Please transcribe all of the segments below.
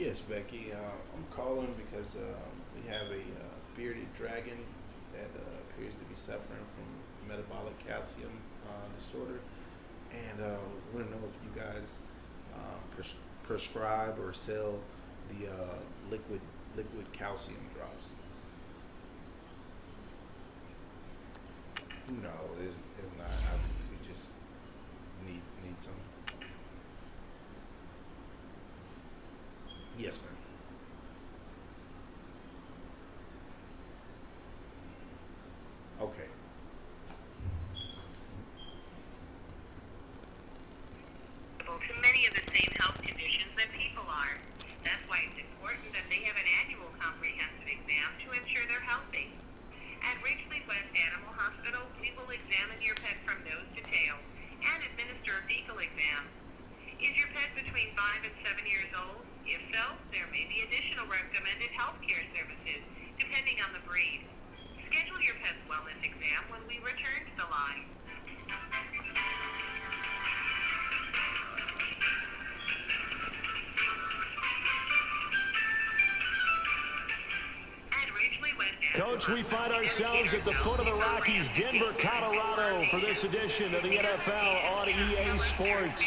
Yes, Becky. I'm calling because we have a bearded dragon that appears to be suffering from metabolic calcium disorder, and we want to know if you guys prescribe or sell the liquid calcium drops. No, it's not. We just need some. Yes, ma'am. Okay. To many of the same health conditions that people are. That's why it's important that they have an annual comprehensive exam to ensure they're healthy. At Ridgely West Animal Hospital, we will examine your pet from nose to tail and administer a fecal exam. Is your pet between 5 and 7 years old? If so, there may be additional recommended health care services, depending on the breed. Schedule your pet's wellness exam when we return to the line. Coach, we find ourselves at the foot of the Rockies, Denver, Colorado, for this edition of the NFL on EA Sports.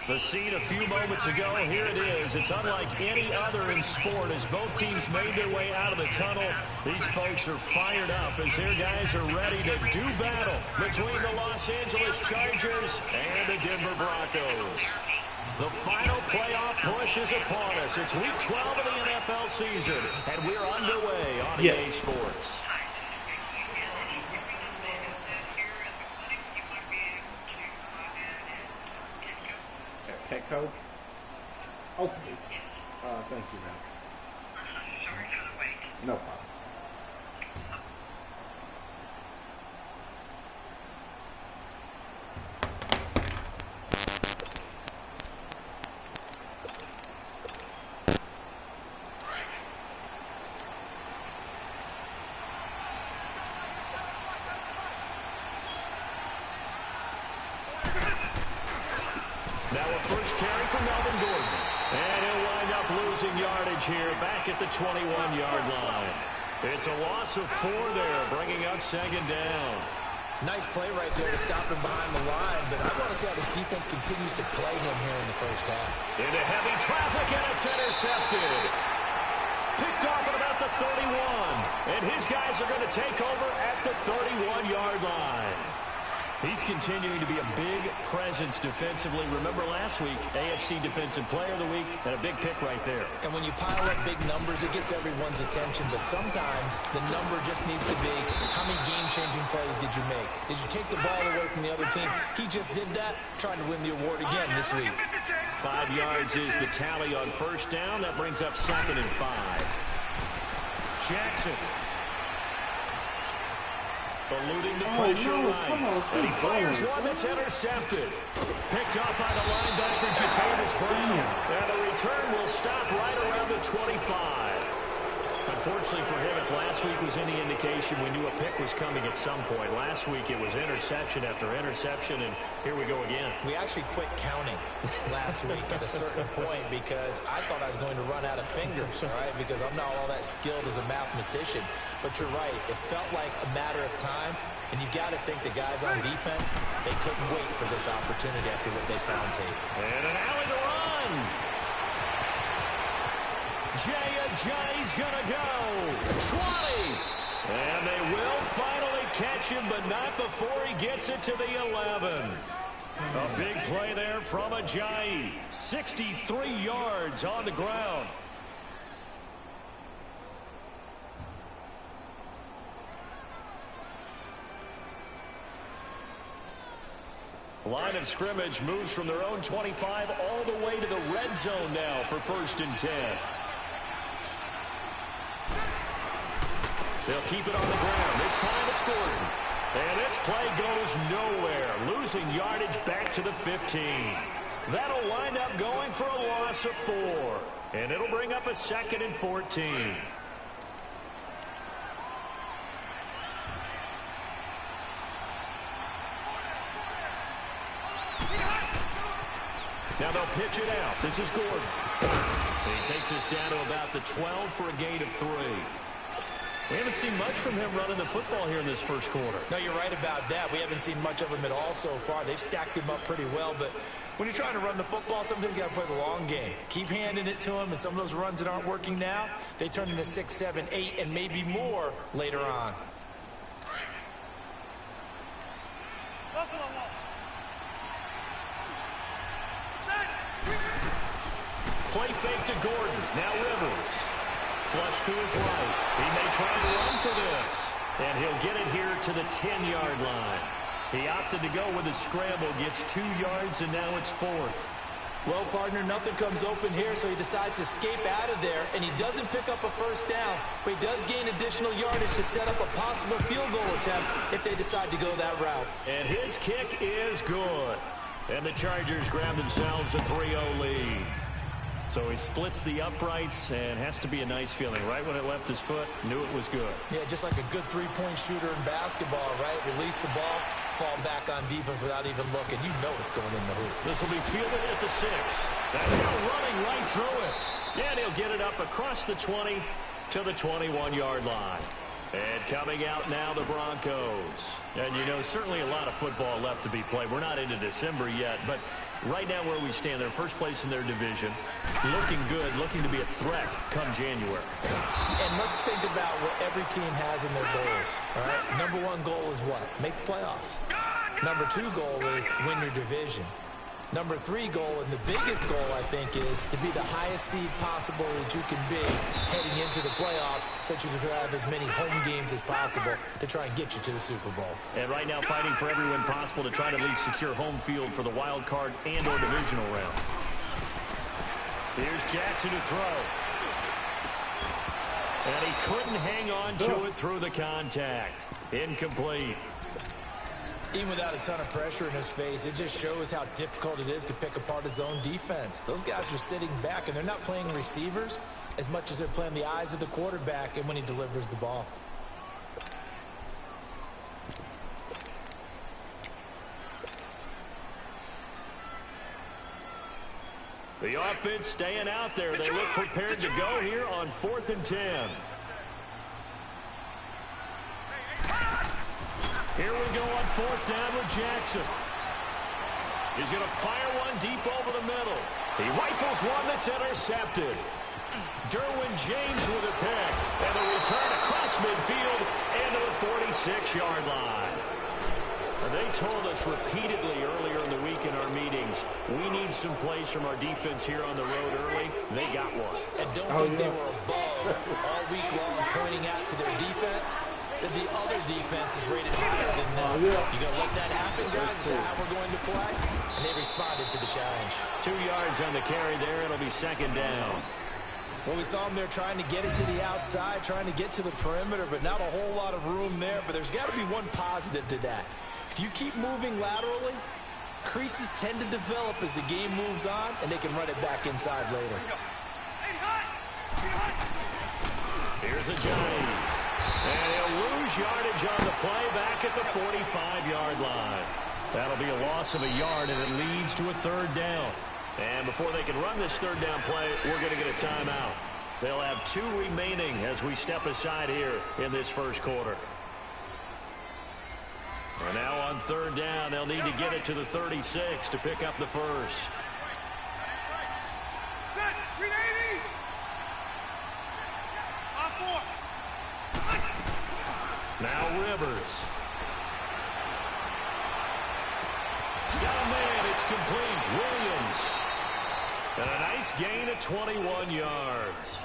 The scene a few moments ago, here it is. It's unlike any other in sport as both teams made their way out of the tunnel. These folks are fired up as their guys are ready to do battle between the Los Angeles Chargers and the Denver Broncos. The final playoff push is upon us. It's week 12 of the NFL season, and we're underway on EA Sports. Petco? Okay. Thank you, ma'am. Sorry for the wait. No problem. Now a first carry for Melvin Gordon. And he'll wind up losing yardage here back at the 21-yard line. It's a loss of 4 there, bringing up second down. Nice play right there to stop him behind the line, but I want to see how this defense continues to play him here in the first half. Into heavy traffic, and it's intercepted. Picked off at about the 31. And his guys are going to take over at the 31-yard line. He's continuing to be a big presence defensively. Remember last week, AFC Defensive Player of the Week, and a big pick right there. And when you pile up big numbers, it gets everyone's attention. But sometimes the number just needs to be, how many game-changing plays did you make? Did you take the ball away from the other team? He just did that, trying to win the award again this week. 5 yards is the tally on first down. That brings up 2nd and 5. Jackson. Eluding the pressure and he fires one that's intercepted. Picked up by the linebacker, Jatavis Brown. And the return will stop right around the 25. Unfortunately for him, if last week was any indication, we knew a pick was coming at some point. Last week it was interception after interception, and here we go again. We actually quit counting last week at a certain point because I thought I was going to run out of fingers, all right, because I'm not all that skilled as a mathematician. But you're right. It felt like a matter of time, and you got to think the guys on defense, they couldn't wait for this opportunity after what they saw on tape. And an alley to run. Jay's gonna go 20, and they will finally catch him, but not before he gets it to the 11. A big play there from Ajayi. 63 yards on the ground. Line of scrimmage moves from their own 25 all the way to the red zone now for 1st and 10. They'll keep it on the ground. This time it's Gordon. And this play goes nowhere. Losing yardage back to the 15. That'll wind up going for a loss of 4. And it'll bring up a 2nd and 14. Now they'll pitch it out. This is Gordon. He takes us down to about the 12 for a gain of 3. We haven't seen much from him running the football here in this first quarter. No, you're right about that. We haven't seen much of him at all so far. They've stacked him up pretty well, but when you're trying to run the football, sometimes you got to play the long game. Keep handing it to him, and some of those runs that aren't working now, they turn into 6, 7, 8, and maybe more later on. Play fake to Gordon. Now Rivers. Flush to his right. He may try to run for this. And he'll get it here to the 10-yard line. He opted to go with a scramble, gets 2 yards, and now it's 4th. Well, partner, nothing comes open here, so he decides to escape out of there, and he doesn't pick up a first down, but he does gain additional yardage to set up a possible field goal attempt if they decide to go that route. And his kick is good. And the Chargers grab themselves a 3-0 lead. So he splits the uprights, and has to be a nice feeling. Right when it left his foot, knew it was good. Yeah, just like a good three-point shooter in basketball, right? Release the ball, fall back on defense without even looking. You know it's going in the hoop. This will be fielded at the 6. That's running right through it. And he'll get it up across the 20 to the 21-yard line. And coming out now, the Broncos. And, you know, certainly a lot of football left to be played. We're not into December yet, but right now where we stand, they're first place in their division. Looking good, looking to be a threat come January. And let's think about what every team has in their goals, all right? Number 1 goal is what? Make the playoffs. Number 2 goal is win your division. Number 3 goal, and the biggest goal, I think, is to be the highest seed possible that you can be heading into the playoffs so that you can have as many home games as possible to try and get you to the Super Bowl. And right now fighting for every win possible to try to at least secure home field for the wild card and or divisional round. Here's Jackson to throw. And he couldn't hang on to it through the contact. Incomplete. Even without a ton of pressure in his face, it just shows how difficult it is to pick apart his own defense. Those guys are sitting back, and they're not playing receivers as much as they're playing the eyes of the quarterback and when he delivers the ball. The offense staying out there. They look prepared to go here on 4th and 10. Here we go on 4th down with Jackson. He's going to fire one deep over the middle. He rifles one that's intercepted. Derwin James with a pick. And the return across midfield and to the 46-yard line. They told us repeatedly earlier in the week in our meetings, we need some plays from our defense here on the road early. They got one. And don't think they were above all week long pointing out to their defense that the other defense is rated higher than them. You going to let that happen, guys? Is that how we're going to play? And they responded to the challenge. 2 yards on the carry there. It'll be 2nd down. Well, we saw them there trying to get it to the outside, trying to get to the perimeter, but not a whole lot of room there. But there's got to be one positive to that. If you keep moving laterally, creases tend to develop as the game moves on, and they can run it back inside later. Here's a Johnny. And he'll lose yardage on the play back at the 45-yard line. That'll be a loss of a yard, and it leads to a 3rd down. And before they can run this 3rd down play, we're going to get a timeout. They'll have 2 remaining as we step aside here in this first quarter. And now on 3rd down, they'll need to get it to the 36 to pick up the first. Now Rivers. Got a man. It's complete. Williams. And a nice gain of 21 yards.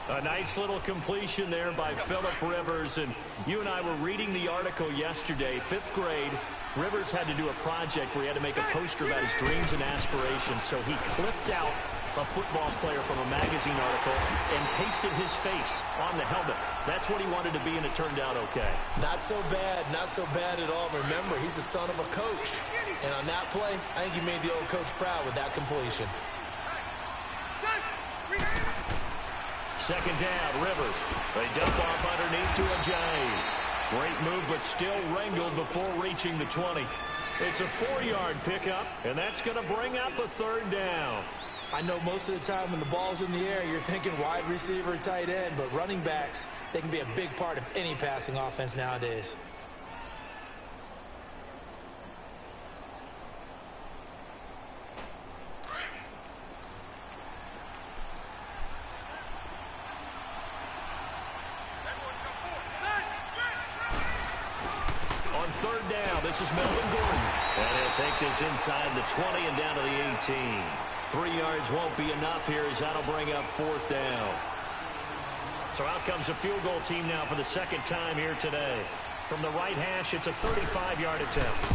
A nice little completion there by Phillip Rivers. And you and I were reading the article yesterday, 5th grade. Rivers had to do a project where he had to make a poster about his dreams and aspirations. So he clipped out a football player from a magazine article and pasted his face on the helmet. That's what he wanted to be, and it turned out okay. Not so bad at all. Remember, he's the son of a coach. And on that play, I think he made the old coach proud with that completion. 2nd down, Rivers. They dump off underneath to Ajayi. Great move, but still wrangled before reaching the 20. It's a 4-yard pickup, and that's going to bring up a 3rd down. I know most of the time when the ball's in the air, you're thinking wide receiver, tight end, but running backs, they can be a big part of any passing offense nowadays. On third down, this is Melvin Gordon. And he'll take this inside the 20 and down to the 18. 3 yards won't be enough here as that'll bring up fourth down. So out comes a field goal team now for the second time here today. From the right hash, it's a 35-yard attempt.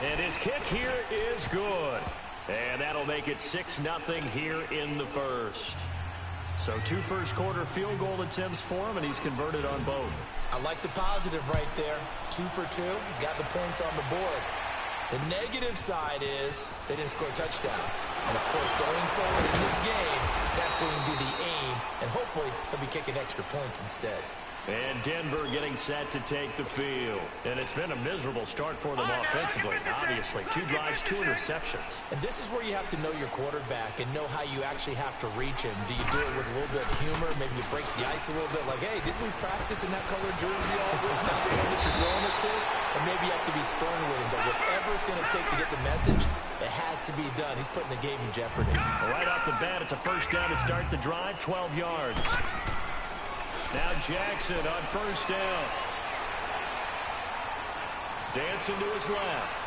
And his kick here is good. And that'll make it 6-0 here in the first. So 2 first-quarter field goal attempts for him, and he's converted on both. I like the positive right there. 2 for 2, got the points on the board. The negative side is they didn't score touchdowns. And, of course, going forward in this game, that's going to be the aim. And hopefully he'll be kicking extra points instead. And Denver getting set to take the field. And it's been a miserable start for them offensively, obviously. 2 drives, 2 interceptions. And this is where you have to know your quarterback and know how you actually have to reach him. Do you do it with a little bit of humor? Maybe you break the ice a little bit like, hey, didn't we practice in that colored jersey all week? Not the one that you're throwing it to? Or maybe you have to be stern with him. But whatever it's going to take to get the message, it has to be done. He's putting the game in jeopardy. Right off the bat, it's a first down to start the drive, 12 yards. Now Jackson on first down. Dancing to his left.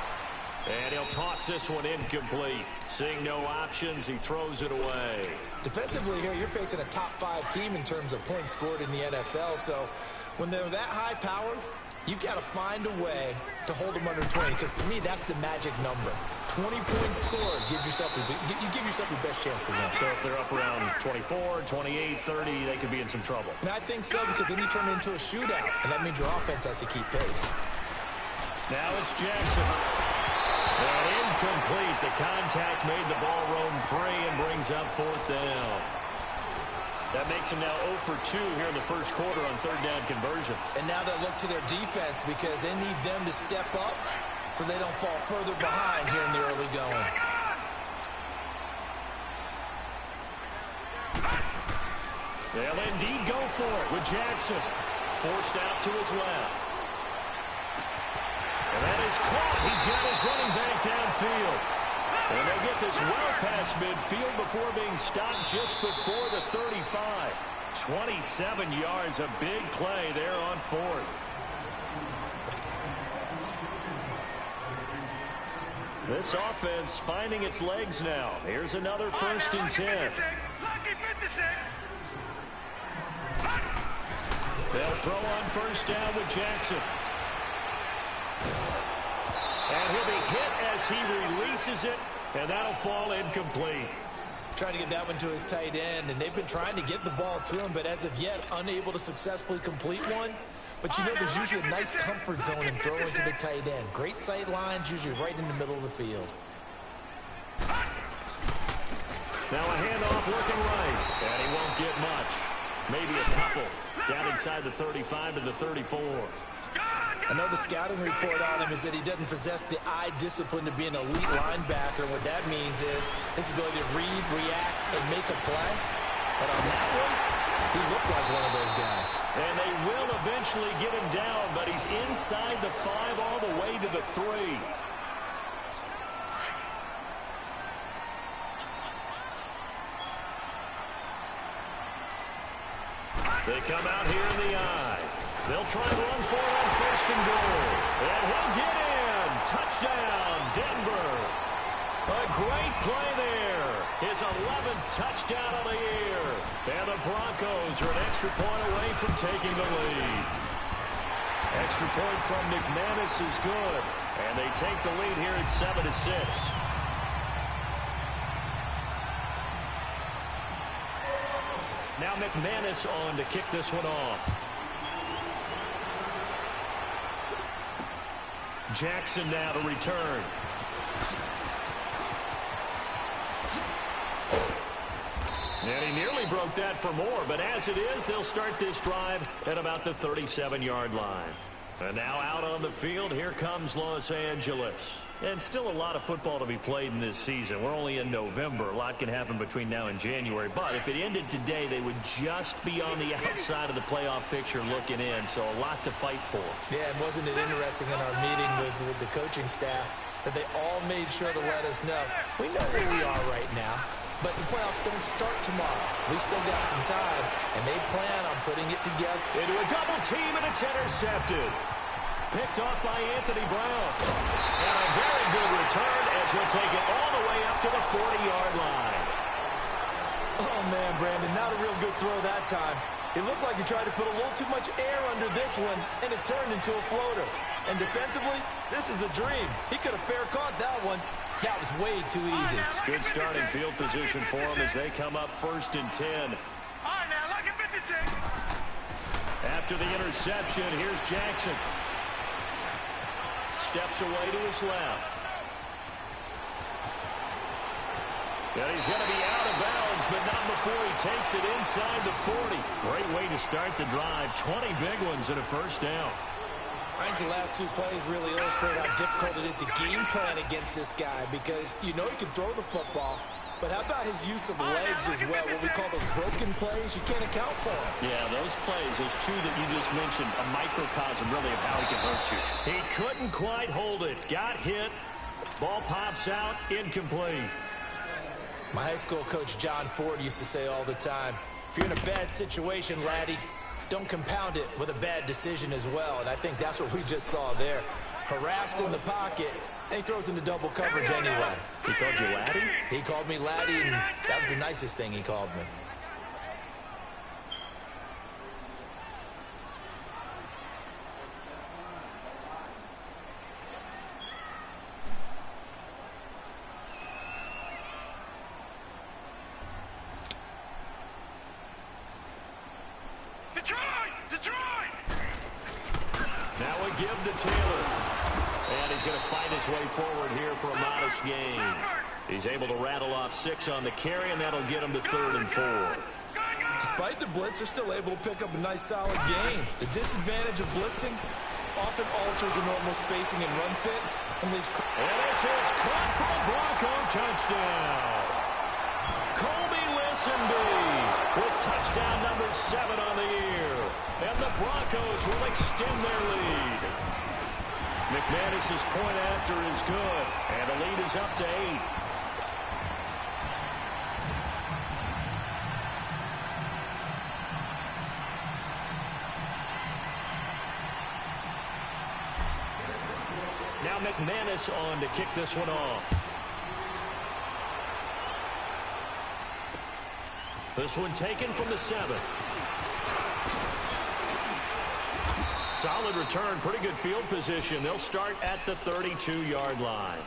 And he'll toss this one incomplete. Seeing no options, he throws it away. Defensively here, you're facing a top 5 team in terms of points scored in the NFL. So when they're that high powered, you've got to find a way to hold them under 20. Because to me, that's the magic number. 20 points scored gives yourself you give yourself your best chance to win. So if they're up around 24, 28, 30, they could be in some trouble. And I think so, because then you turn it into a shootout, and that means your offense has to keep pace. Now it's Jackson. And incomplete. The contact made the ball roam free and brings up fourth down. That makes them now 0 for 2 here in the first quarter on third down conversions. And now they'll look to their defense because they need them to step up so they don't fall further behind here in the early going. They'll indeed go for it with Jackson. Forced out to his left. And that is caught. He's got his running back downfield. And they get this well past midfield before being stopped just before the 35. 27 yards, a big play there on fourth. This offense finding its legs now. Here's another 1st and 10. They'll throw on first down with Jackson. And he'll be hit as he releases it, and that'll fall incomplete. Trying to get that one to his tight end, and they've been trying to get the ball to him, but as of yet, unable to successfully complete one. But you know there's usually a nice comfort zone in throwing to the tight end. Great sight lines, usually right in the middle of the field. Now a handoff looking right, and he won't get much. Maybe a couple. Down inside the 35 to the 34. I know the scouting report on him is that he doesn't possess the eye discipline to be an elite linebacker. What that means is his ability to read, react, and make a play. But on that one, he looked like one of those guys. And they will eventually get him down, but he's inside the 5 all the way to the 3. They come out here in the eye. They'll try and run for it on 1st and goal. And he'll get in. Touchdown, Denver. A great play there. His 11th touchdown of the year. And the Broncos are an extra point away from taking the lead. Extra point from McManus is good. And they take the lead here at 7-6. Now McManus on to kick this one off. Jackson now to return. And he nearly broke that for more, but as it is, they'll start this drive at about the 37-yard line. And now out on the field, here comes Los Angeles. And still a lot of football to be played in this season. We're only in November. A lot can happen between now and January. But if it ended today, they would just be on the outside of the playoff picture looking in. So a lot to fight for. Yeah, and wasn't it interesting in our meeting with the coaching staff that they all made sure to let us know, we know where we are right now, but the playoffs don't start tomorrow. We still got some time, and they plan on putting it together. Into a double team, and it's intercepted. Picked off by Anthony Brown. And a very good return as he'll take it all the way up to the 40-yard line. Oh, man, Brandon, not a real good throw that time. It looked like he tried to put a little too much air under this one, and it turned into a floater. And defensively, this is a dream. He could have fair caught that one. That was way too easy. Good starting field position for him as they come up 1st and 10. All right, now, look at 56. After the interception, here's Jackson. Steps away to his left. And he's going to be out of bounds, but not before he takes it inside the 40. Great way to start the drive. 20 big ones and a first down. I think the last two plays really illustrate how difficult it is to game plan against this guy because you know he can throw the football, but how about his use of legs as well, what we call those broken plays? You can't account for them. Yeah, those plays, those two that you just mentioned, a microcosm really of how he can hurt you. He couldn't quite hold it. Got hit. Ball pops out. Incomplete. My high school coach, John Ford, used to say all the time, if you're in a bad situation, laddie, don't compound it with a bad decision as well. And I think that's what we just saw there. Harassed in the pocket, and he throws into double coverage anyway. He called you laddie? He called me laddie, and that was the nicest thing he called me. Detroit! Now a give to Taylor. And he's going to fight his way forward here for a modest gain. He's able to rattle off 6 on the carry, and that'll get him to 3rd and 4. Despite the blitz, they're still able to pick up a nice, solid gain. The disadvantage of blitzing often alters the normal spacing and run fits. And this is caught for a Bronco touchdown. Colby Listenby with touchdown number 7 on the year. And the Broncos will extend their lead. McManus's point after is good. And the lead is up to 8. Now McManus on to kick this one off. This one taken from the 7. Solid return, pretty good field position. They'll start at the 32-yard line.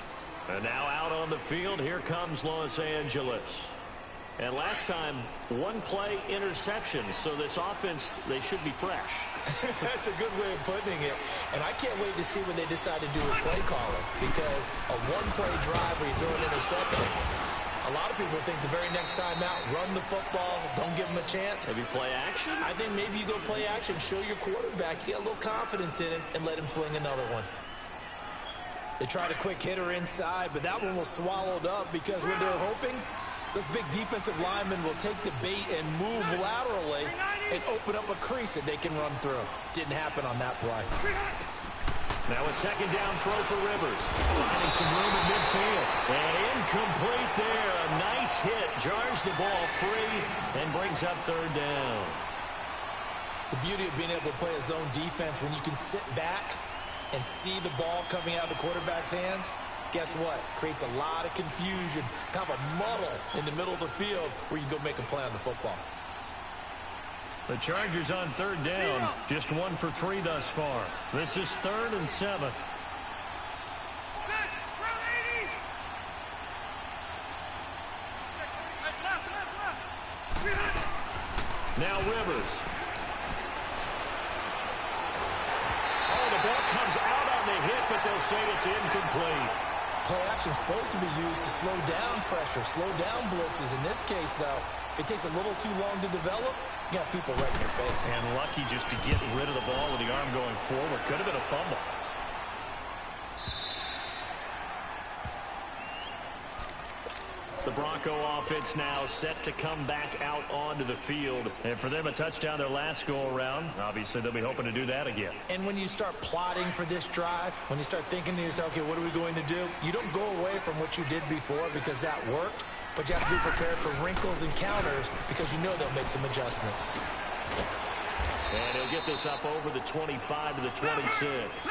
And now out on the field, here comes Los Angeles. And last time, 1-play interception. So this offense, they should be fresh. That's a good way of putting it. And I can't wait to see when they decide to do a play calling. Because a 1-play drive where you throw an interception, a lot of people think the very next time out, run the football, don't give them a chance. Maybe play action? I think maybe you go play action, show your quarterback, get a little confidence in him, and let him fling another one. They tried a quick hitter inside, but that one was swallowed up because when they're hoping, those big defensive linemen will take the bait and move laterally and open up a crease that they can run through. Didn't happen on that play. Now a 2nd down throw for Rivers. Finding some room in midfield. And incomplete there. A nice hit. Jars the ball free and brings up 3rd down. The beauty of being able to play a zone defense when you can sit back and see the ball coming out of the quarterback's hands, guess what? Creates a lot of confusion, kind of a muddle in the middle of the field where you can go make a play on the football. The Chargers on 3rd down. Just 1 for 3 thus far. This is 3rd and 7. Now Rivers. Oh, the ball comes out on the hit, but they'll say it's incomplete. Play action is supposed to be used to slow down pressure, slow down blitzes. In this case, though, if it takes a little too long to develop, You got people right in your face. And lucky just to get rid of the ball with the arm going forward. Could have been a fumble. The Bronco offense now set to come back out onto the field. And for them, a touchdown their last go-around. Obviously, they'll be hoping to do that again. And when you start plotting for this drive, when you start thinking to yourself, okay, what are we going to do? You don't go away from what you did before because that worked. But you have to be prepared for wrinkles and counters because you know they'll make some adjustments. And he'll get this up over the 25 to the 26.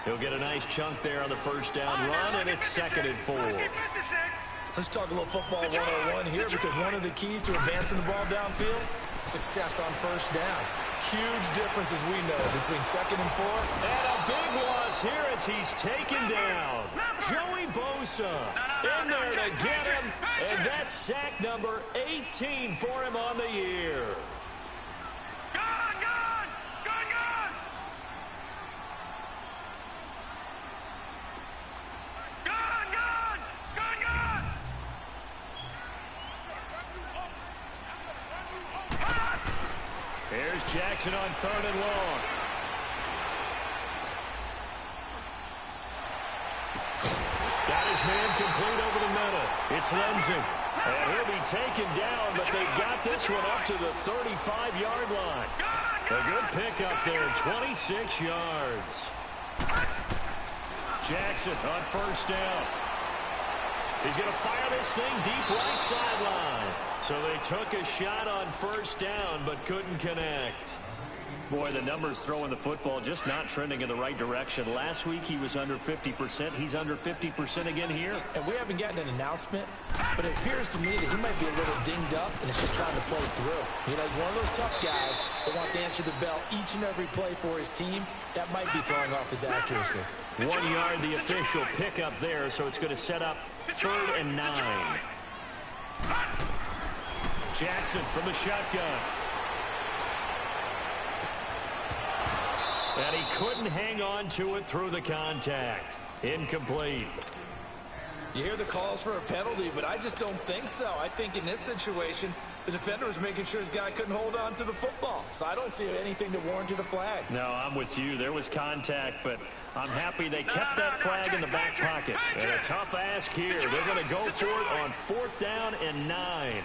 He'll get a nice chunk there on the first down run, and it's 2nd and 4. Let's talk a little football 101 here because one of the keys to advancing the ball downfield, success on first down. Huge difference, as we know, between 2nd and 4. And a big loss here as he's taken down. Joey Bosa in there to get him, and that's sack number 18 for him on the year. Here's Jackson on 3rd and long. Got his man complete over the middle. It's Lindsey. And he'll be taken down, but they've got this one up to the 35-yard line. A good pickup there, 26 yards. Jackson on first down. He's going to fire this thing deep right sideline. So they took a shot on first down, but couldn't connect. Boy, the numbers throwing the football just not trending in the right direction. Last week he was under 50%. He's under 50% again here. And we haven't gotten an announcement, but it appears to me that he might be a little dinged up and is just trying to play through. You know, he's one of those tough guys that wants to answer the bell each and every play for his team. That might be throwing off his accuracy. 1 yard, the official pickup there, so it's going to set up 3rd and 9. Jackson from the shotgun. And he couldn't hang on to it through the contact. Incomplete. You hear the calls for a penalty, but I just don't think so. I think in this situation, the defender was making sure his guy couldn't hold on to the football. So I don't see anything that warranted a flag. No, I'm with you. There was contact, but I'm happy they kept that flag in the back pocket. And a tough ask here. They're going to go for it on 4th down and 9.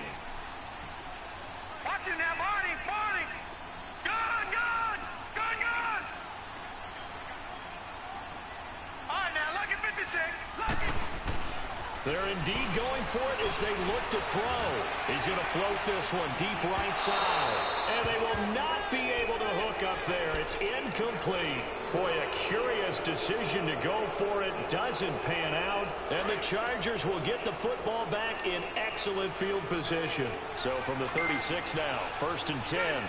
Watch him now, Marty. Gun. All right, now, look at 56. They're indeed going for it as they look to throw. He's going to float this one deep right side. And they will not be able to hook up there. It's incomplete. Boy, a curious decision to go for it. Doesn't pan out. And the Chargers will get the football back in excellent field position. So from the 36 now, 1st and 10.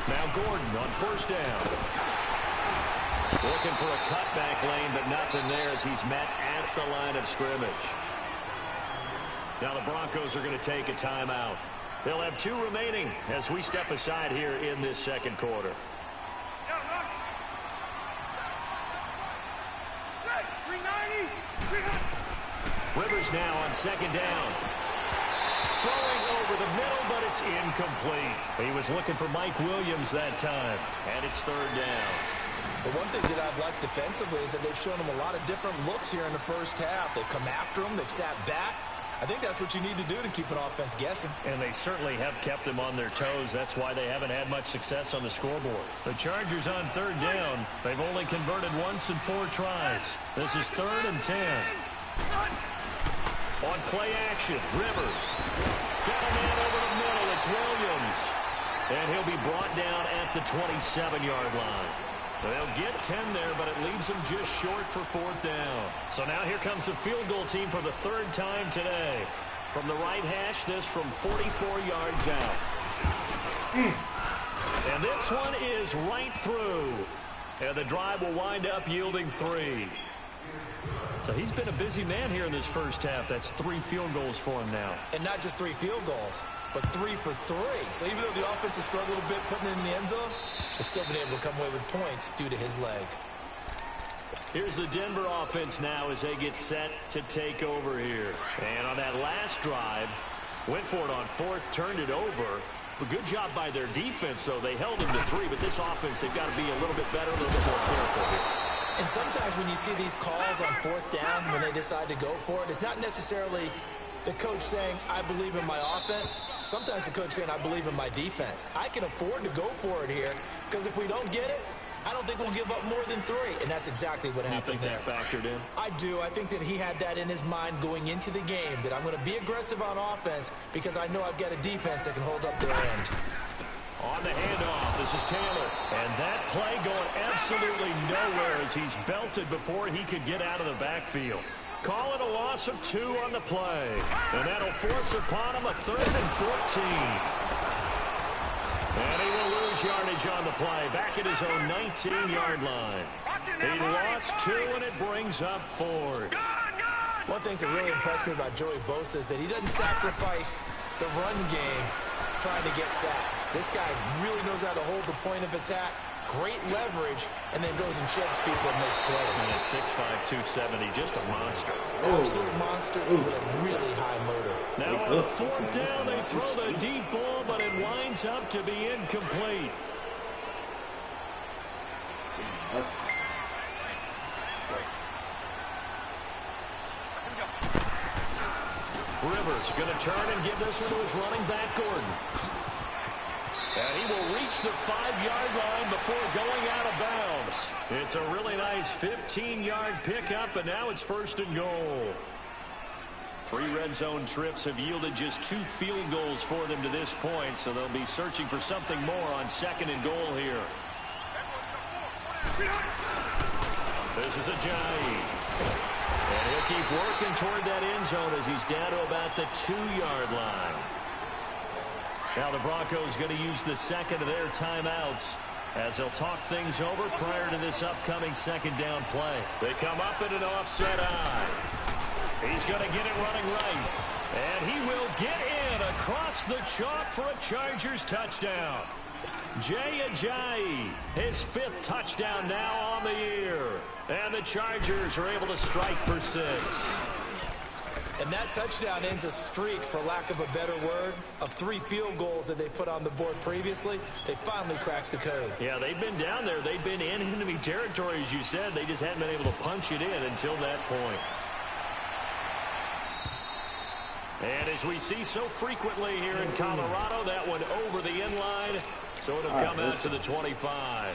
Now Gordon on first down. Looking for a cutback lane, but nothing there as he's met at the line of scrimmage. Now the Broncos are going to take a timeout. They'll have 2 remaining as we step aside here in this second quarter. Rivers now on 2nd down. Throwing over the middle, but it's incomplete. He was looking for Mike Williams that time, and it's 3rd down. But one thing that I've liked defensively is that they've shown him a lot of different looks here in the first half. They've come after him. They've sat back. I think that's what you need to do to keep an offense guessing. And they certainly have kept them on their toes. That's why they haven't had much success on the scoreboard. The Chargers on 3rd down. They've only converted once in 4 tries. This is 3rd and 10. On play action, Rivers. Got a man over the middle. It's Williams. And he'll be brought down at the 27-yard line. They'll get 10 there, but it leaves them just short for 4th down. So now here comes the field goal team for the 3rd time today. From the right hash, this from 44 yards out. And this one is right through. And the drive will wind up yielding 3. So he's been a busy man here in this first half. That's 3 field goals for him now. And not just 3 field goals, but 3 for 3. So even though the offense has struggled a bit putting it in the end zone, they've still been able to come away with points due to his leg. Here's the Denver offense now as they get set to take over here. And on that last drive, went for it on fourth, turned it over. A good job by their defense, though. They held them to 3, but this offense, they've got to be a little bit better, a little bit more careful here. And sometimes when you see these calls on fourth down, when they decide to go for it, it's not necessarily the coach saying, I believe in my offense. Sometimes the coach saying, I believe in my defense. I can afford to go for it here, because if we don't get it, I don't think we'll give up more than 3. And that's exactly what happened there. You think that factored in? I do. I think that he had that in his mind going into the game, that I'm going to be aggressive on offense because I know I've got a defense that can hold up their end. On the handoff, this is Taylor. And that play going absolutely nowhere as he's belted before he could get out of the backfield. Call it a loss of 2 on the play. And that'll force upon him a 3rd and 14. And he will lose yardage on the play, back at his own 19-yard line. He lost 2, and it brings up 4th. One thing that really impressed me about Joey Bosa is that he doesn't sacrifice the run game trying to get sacks. This guy really knows how to hold the point of attack, great leverage, and then goes and sheds people and makes plays. And at 6'5", 270, just a monster. Absolute monster with a really high motor. Now on 4th down, they throw the deep ball, but it winds up to be incomplete. Rivers going to turn and give this one to his running back, Gordon. And he will reach the 5-yard line before going out of bounds. It's a really nice 15-yard pickup, and now it's 1st and goal. 3 red zone trips have yielded just 2 field goals for them to this point, so they'll be searching for something more on 2nd and goal here. This is Ajayi. And he'll keep working toward that end zone as he's down to about the 2-yard line. Now the Broncos going to use the 2nd of their timeouts as they'll talk things over prior to this upcoming 2nd down play. They come up in an offset eye. He's going to get it running right. And he will get in across the chalk for a Chargers touchdown. Jay Ajayi, his 5th touchdown now on the year. And the Chargers are able to strike for 6. And that touchdown ends a streak, for lack of a better word, of 3 field goals that they put on the board previously. They finally cracked the code. Yeah, they've been down there. They've been in enemy territory, as you said. They just hadn't been able to punch it in until that point. And as we see so frequently here in Colorado, that one over the end line, so it'll come out to the 25.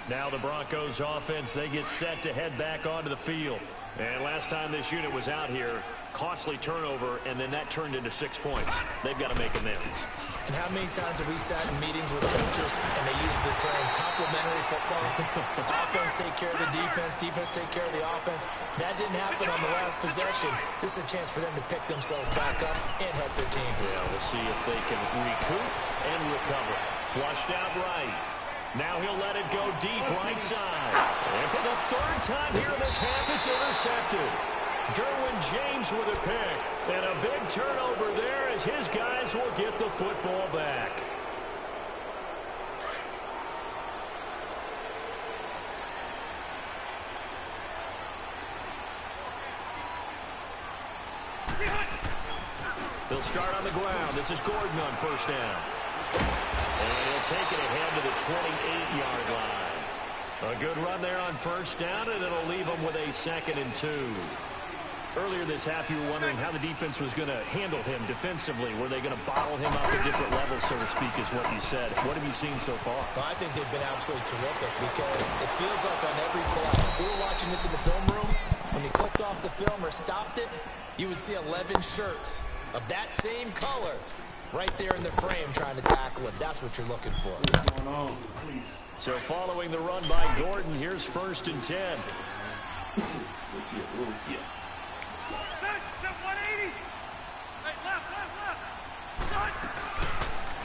Now the Broncos offense, they get set to head back onto the field. And last time this unit was out here, costly turnover, and then that turned into 6 points. They've got to make amends. And how many times have we sat in meetings with coaches and they use the term complementary football? Offense take care of the defense, defense take care of the offense. That didn't happen on the last possession. This is a chance for them to pick themselves back up and help their team. Yeah, we'll see if they can recoup and recover. Flushed out right. Now he'll let it go deep right side. And for the 3rd time here in this half, it's intercepted. Derwin James with a pick. And a big turnover there as his guys will get the football back. They'll start on the ground. This is Gordon on 1st down. And he'll take it ahead to the 28-yard line. A good run there on 1st down, and it'll leave them with a 2nd and 2. Earlier this half, you were wondering how the defense was going to handle him defensively. Were they going to bottle him up at different levels, so to speak, is what you said. What have you seen so far? Well, I think they've been absolutely terrific because it feels like on every play, if we were watching this in the film room, when you clicked off the film or stopped it, you would see 11 shirts of that same color right there in the frame trying to tackle him. That's what you're looking for. So following the run by Gordon, here's 1st and 10.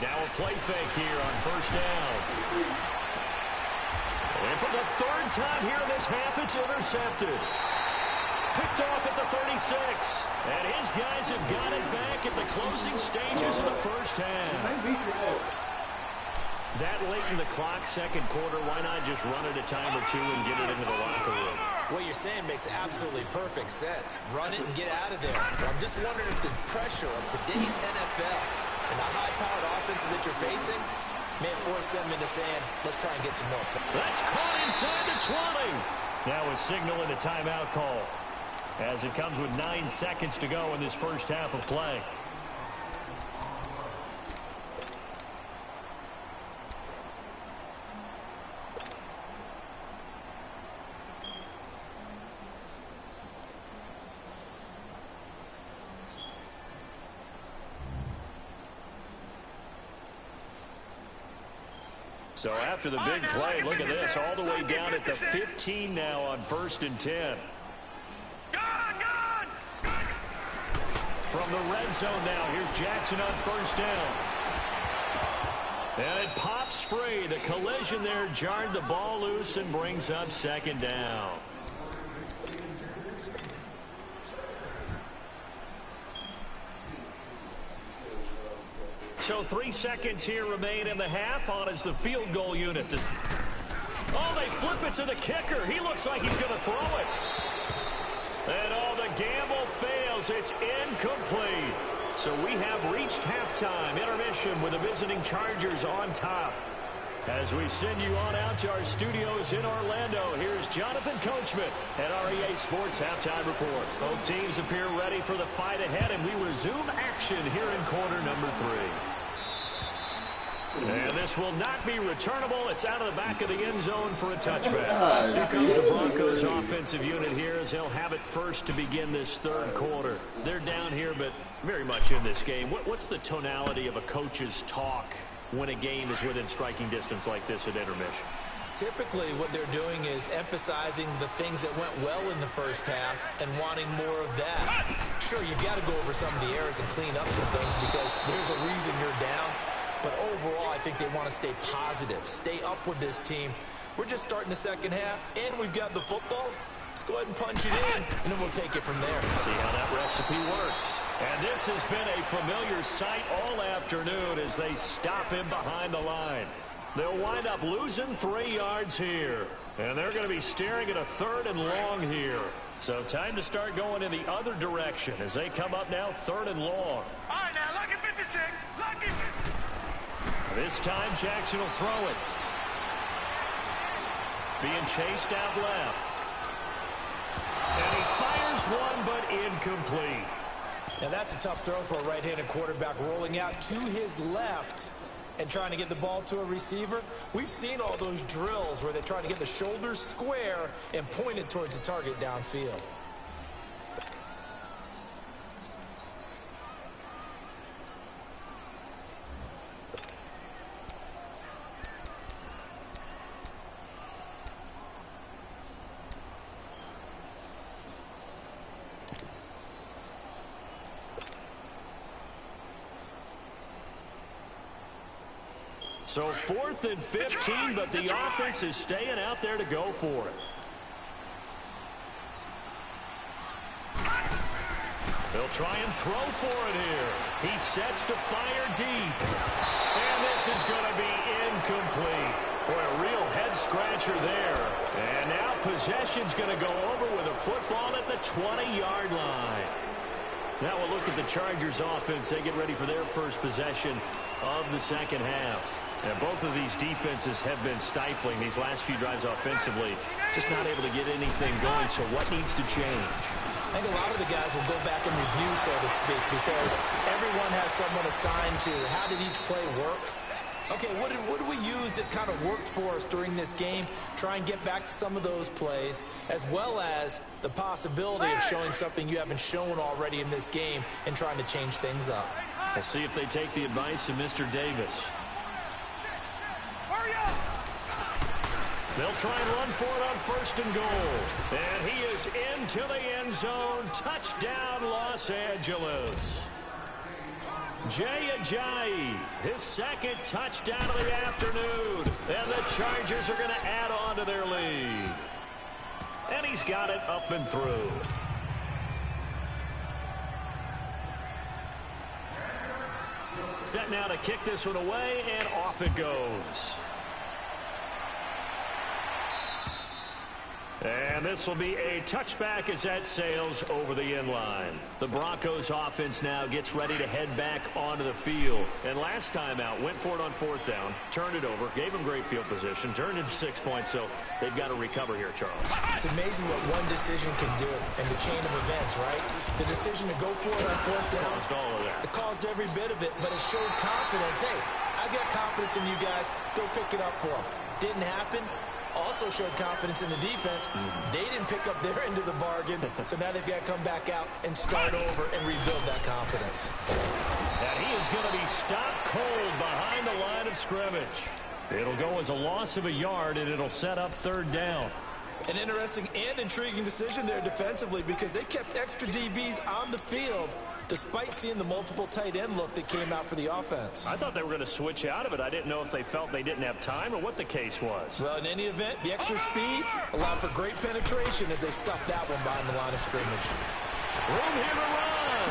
Now a play fake here on 1st down. And for the 3rd time here in this half, it's intercepted. Picked off at the 36. And his guys have got it back at the closing stages of the 1st half. That late in the clock, second quarter, why not just run it a time or two and get it into the locker room? What you're saying makes absolutely perfect sense. Run it and get out of there. But I'm just wondering if the pressure of today's NFL and the high-powered offenses that you're facing may force them into saying, let's try and get some more points. That's caught inside the 20. Now a signal and a timeout call as it comes with 9 seconds to go in this first half of play. So after the big play, look at this, all the way down at the 15 now on 1st and 10. From the red zone now, here's Jackson on 1st down. And it pops free. The collision there jarred the ball loose and brings up 2nd down. So 3 seconds here remain in the half. On is the field goal unit. Oh, they flip it to the kicker. He looks like he's going to throw it. And the gamble fails. It's incomplete. So we have reached halftime. Intermission with the visiting Chargers on top. As we send you on out to our studios in Orlando, here's Jonathan Coachman at REA Sports Halftime Report. Both teams appear ready for the fight ahead, and we resume action here in quarter number 3. And this will not be returnable. It's out of the back of the end zone for a touchback. Here comes the Broncos offensive unit here as they'll have it first to begin this 3rd quarter. They're down here, but very much in this game. What's the tonality of a coach's talk when a game is within striking distance like this at intermission? Typically, what they're doing is emphasizing the things that went well in the first half and wanting more of that. Sure, you've got to go over some of the errors and clean up some things because there's a reason you're down. But overall, I think they want to stay positive, stay up with this team. We're just starting the second half, and we've got the football. Let's go ahead and punch it in, and then we'll take it from there. See how that recipe works. And this has been a familiar sight all afternoon as they stop him behind the line. They'll wind up losing 3 yards here. And they're going to be staring at a 3rd and long here. So time to start going in the other direction as they come up now 3rd and long. All right, now, lucky 56. Lucky 56. This time, Jackson will throw it. Being chased out left. And he fires one, but incomplete. Now, that's a tough throw for a right-handed quarterback, rolling out to his left and trying to get the ball to a receiver. We've seen all those drills where they try to get the shoulders square and point it towards the target downfield. So 4th and 15, but the offense is staying out there to go for it. They'll try and throw for it here. He sets to fire deep. And this is going to be incomplete. Boy, a real head-scratcher there. And now possession's going to go over with a football at the 20-yard line. Now we'll look at the Chargers offense. They get ready for their first possession of the second half. And both of these defenses have been stifling these last few drives offensively. Just not able to get anything going. So what needs to change? I think a lot of the guys will go back and review, so to speak, because everyone has someone assigned to how did each play work. Okay, what did we use that kind of worked for us during this game? Try and get back to some of those plays, as well as the possibility of showing something you haven't shown already in this game and trying to change things up. We'll see if they take the advice of Mr. Davis. They'll try and run for it on 1st and goal. And he is into the end zone. Touchdown, Los Angeles. Jay Ajayi, his 2nd touchdown of the afternoon. And the Chargers are going to add on to their lead. And he's got it up and through. set now to kick this one away, and off it goes. And this will be a touchback as that sails over the end line. The Broncos offense now gets ready to head back onto the field. And last time out, went for it on 4th down, turned it over, gave them great field position, turned it 6 points, so they've got to recover here, Charles. It's amazing what one decision can do in the chain of events, right? The decision to go for it on 4th down. Caused all of that. It caused every bit of it, but it showed confidence. Hey, I've got confidence in you guys. Go pick it up for them. Didn't happen. Also showed confidence in the defense. They didn't pick up their end of the bargain, so now they've got to come back out and start over and rebuild that confidence. And he is going to be stopped cold behind the line of scrimmage. It'll go as a loss of a yard, and it'll set up 3rd down. An interesting and intriguing decision there defensively because they kept extra DBs on the field despite seeing the multiple tight end look that came out for the offense. I thought they were going to switch out of it. I didn't know if they felt they didn't have time or what the case was. Well, in any event, the extra speed allowed for great penetration as they stuffed that one behind the line of scrimmage. Room here to run.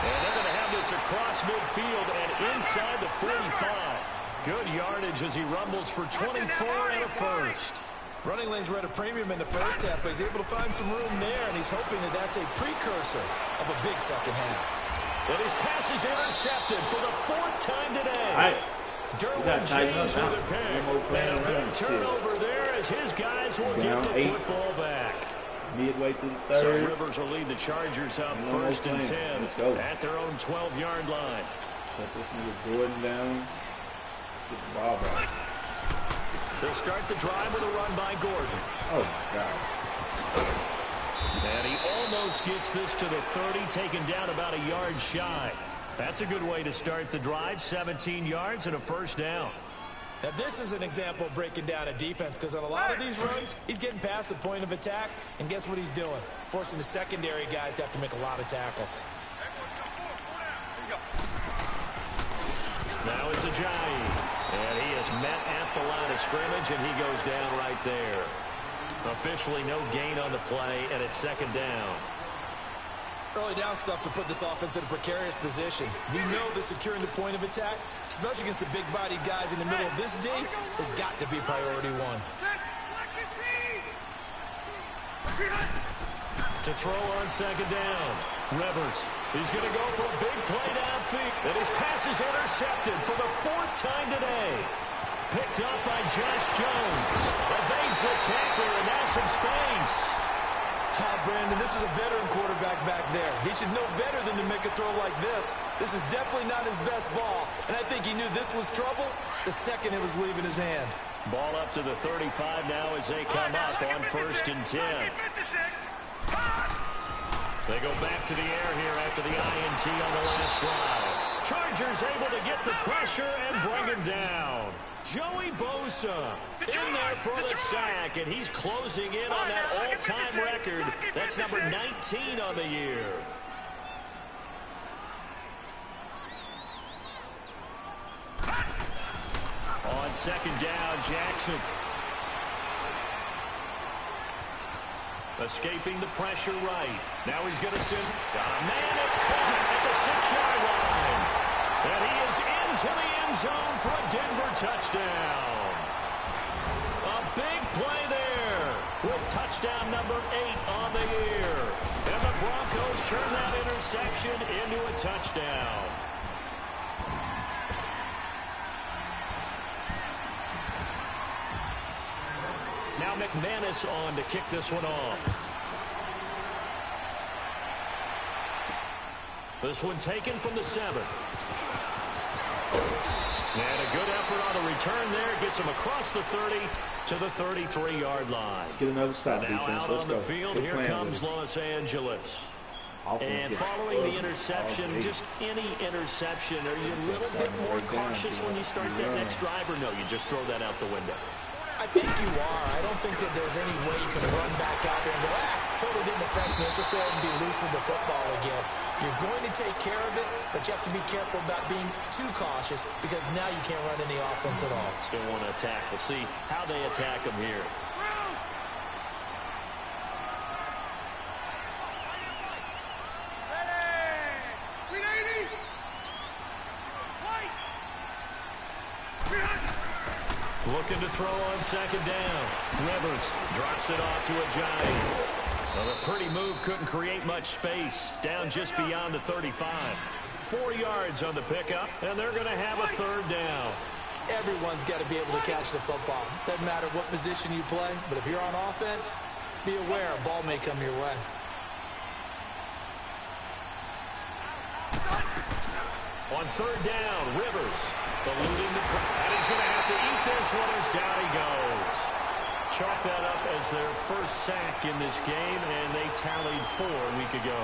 And they're going to have this across midfield and inside the 45. Good yardage as he rumbles for 24 and a first. Running lanes were at a premium in the first half, but he's able to find some room there, and he's hoping that that's a precursor of a big second half. And his pass is intercepted for the 4th time today. Derwin James with a pick. And a big turnover there as his guys will get the football back. Midway through the 3rd. So Rivers will lead the Chargers up 1st and 10 at their own 12-yard line. Let this nigga Jordan down. Get the ball back. They'll start the drive with a run by Gordon. Oh, my God. And he almost gets this to the 30, taken down about a yard shy. That's a good way to start the drive, 17 yards and a 1st down. Now, this is an example of breaking down a defense because on a lot of these runs, he's getting past the point of attack, and guess what he's doing? Forcing the secondary guys to have to make a lot of tackles. Now it's Ajayi. And he is met at the line of scrimmage, and he goes down right there. Officially no gain on the play, and it's 2nd down. Early down stuff will put this offense in a precarious position. We know that securing the point of attack, especially against the big-bodied guys in the middle of this D, has got to be priority one. To throw on 2nd down. Rivers. He's going to go for a big play downfield. And his pass is intercepted for the 4th time today. Picked up by Josh Jones. Evades the tackler, and now some space. Brandon, this is a veteran quarterback back there. He should know better than to make a throw like this. This is definitely not his best ball, and I think he knew this was trouble the second it was leaving his hand. Ball up to the 35 now as they come up on 1st and 10. They go back to the air here after the INT on the last drive. Chargers able to get the pressure and bring him down. Joey Bosa in there for the sack, and he's closing in on that all-time record. That's number 19 on the year. On 2nd down, Jackson. Escaping the pressure right. Now he's going to send. Man, it's caught at the 6-yard line. And he is into the end zone for a Denver touchdown. A big play there with touchdown number 8 on the year. And the Broncos turn that interception into a touchdown. Now McManus on to kick this one off. This one taken from the 7. And a good effort on a return there. Gets him across the 30 to the 33-yard line. Get another stop, now defense. out Let's on go. the field, Good here comes Los Angeles. And following the interception, just any interception, are you a little bit more cautious when you start that next drive, or no, you just throw that out the window? I think you are. I don't think that there's any way you can run back out there and go, totally didn't affect me. Let's just go ahead and be loose with the football again. You're going to take care of it, but you have to be careful about being too cautious because now you can't run any offense at all. Still want to attack. We'll see how they attack them here. looking to throw on second down. Rivers drops it off to Ajayi. Well, a pretty move couldn't create much space. Down just beyond the 35. 4 yards on the pickup, and they're going to have a third down. Everyone's got to be able to catch the football. Doesn't matter what position you play, but if you're on offense, be aware a ball may come your way. On third down, Rivers eluding the pressure. And he's going to have to eat this one as down he goes. Chalk that up as their first sack in this game, and they tallied 4 a week ago.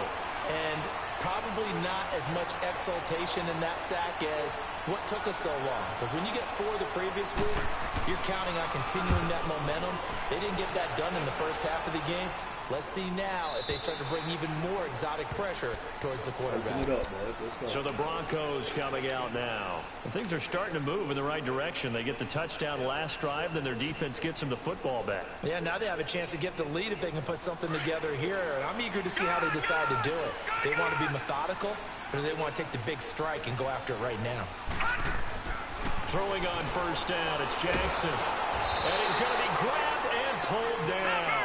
And probably not as much exultation in that sack as what took us so long. Because when you get 4 the previous week, you're counting on continuing that momentum. They didn't get that done in the first half of the game. Let's see now if they start to bring even more exotic pressure towards the quarterback. Open it up, boys. Let's go. So the Broncos coming out now. And things are starting to move in the right direction. They get the touchdown last drive, then their defense gets them the football back. Yeah, now they have a chance to get the lead if they can put something together here. And I'm eager to see how they decide to do it. Do they want to be methodical, or do they want to take the big strike and go after it right now? Throwing on first down, it's Jackson. And he's going to be grabbed and pulled down.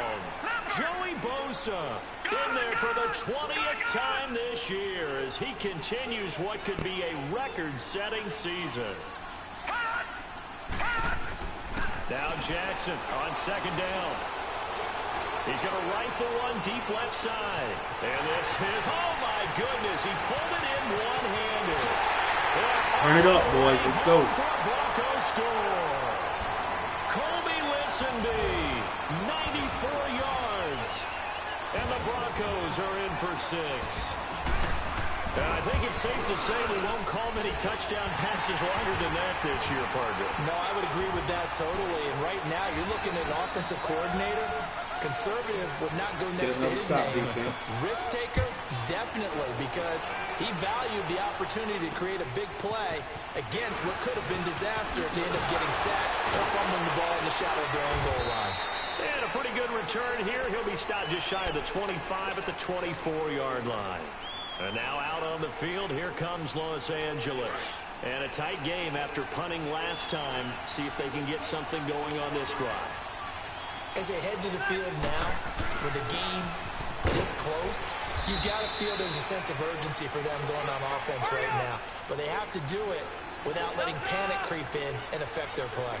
Joey Bosa in there for the 20th time this year as he continues what could be a record-setting season. Now Jackson on second down. He's going to rifle one deep left side. And this is, oh my goodness, he pulled it in one-handed. Turn it up, boys. Let's go. Broncos score. Colby Listenby, 94 yards. And the Broncos are in for 6. And I think it's safe to say we won't call many touchdown passes longer than that this year, partner. No, I would agree with that totally. And right now, you're looking at an offensive coordinator. Conservative would not go next to his name. Risk taker, definitely, because he valued the opportunity to create a big play against what could have been disaster if they end up getting sacked or fumbling the ball in the shadow of their own goal line. And a pretty good return here. He'll be stopped just shy of the 25 at the 24-yard line. And now out on the field, here comes Los Angeles. And a tight game after punting last time. See if they can get something going on this drive. As they head to the field now, with the game this close, you've got to feel there's a sense of urgency for them going on offense right now. But they have to do it without letting panic creep in and affect their play.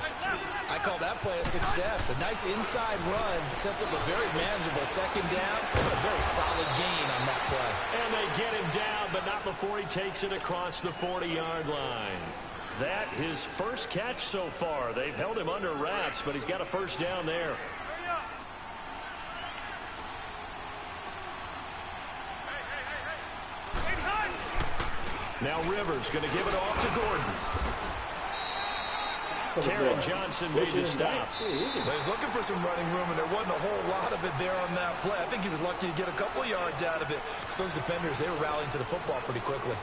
I call that play a success. A nice inside run sets up a very manageable second down, a very solid gain on that play. And they get him down, but not before he takes it across the 40-yard line. That his first catch so far. They've held him under wraps, but he's got a first down there. Now Rivers going to give it off to Gordon. Taron Johnson made the stop. Well, he's looking for some running room, and there wasn't a whole lot of it there on that play. I think he was lucky to get a couple of yards out of it. So those defenders, they were rallying to the football pretty quickly.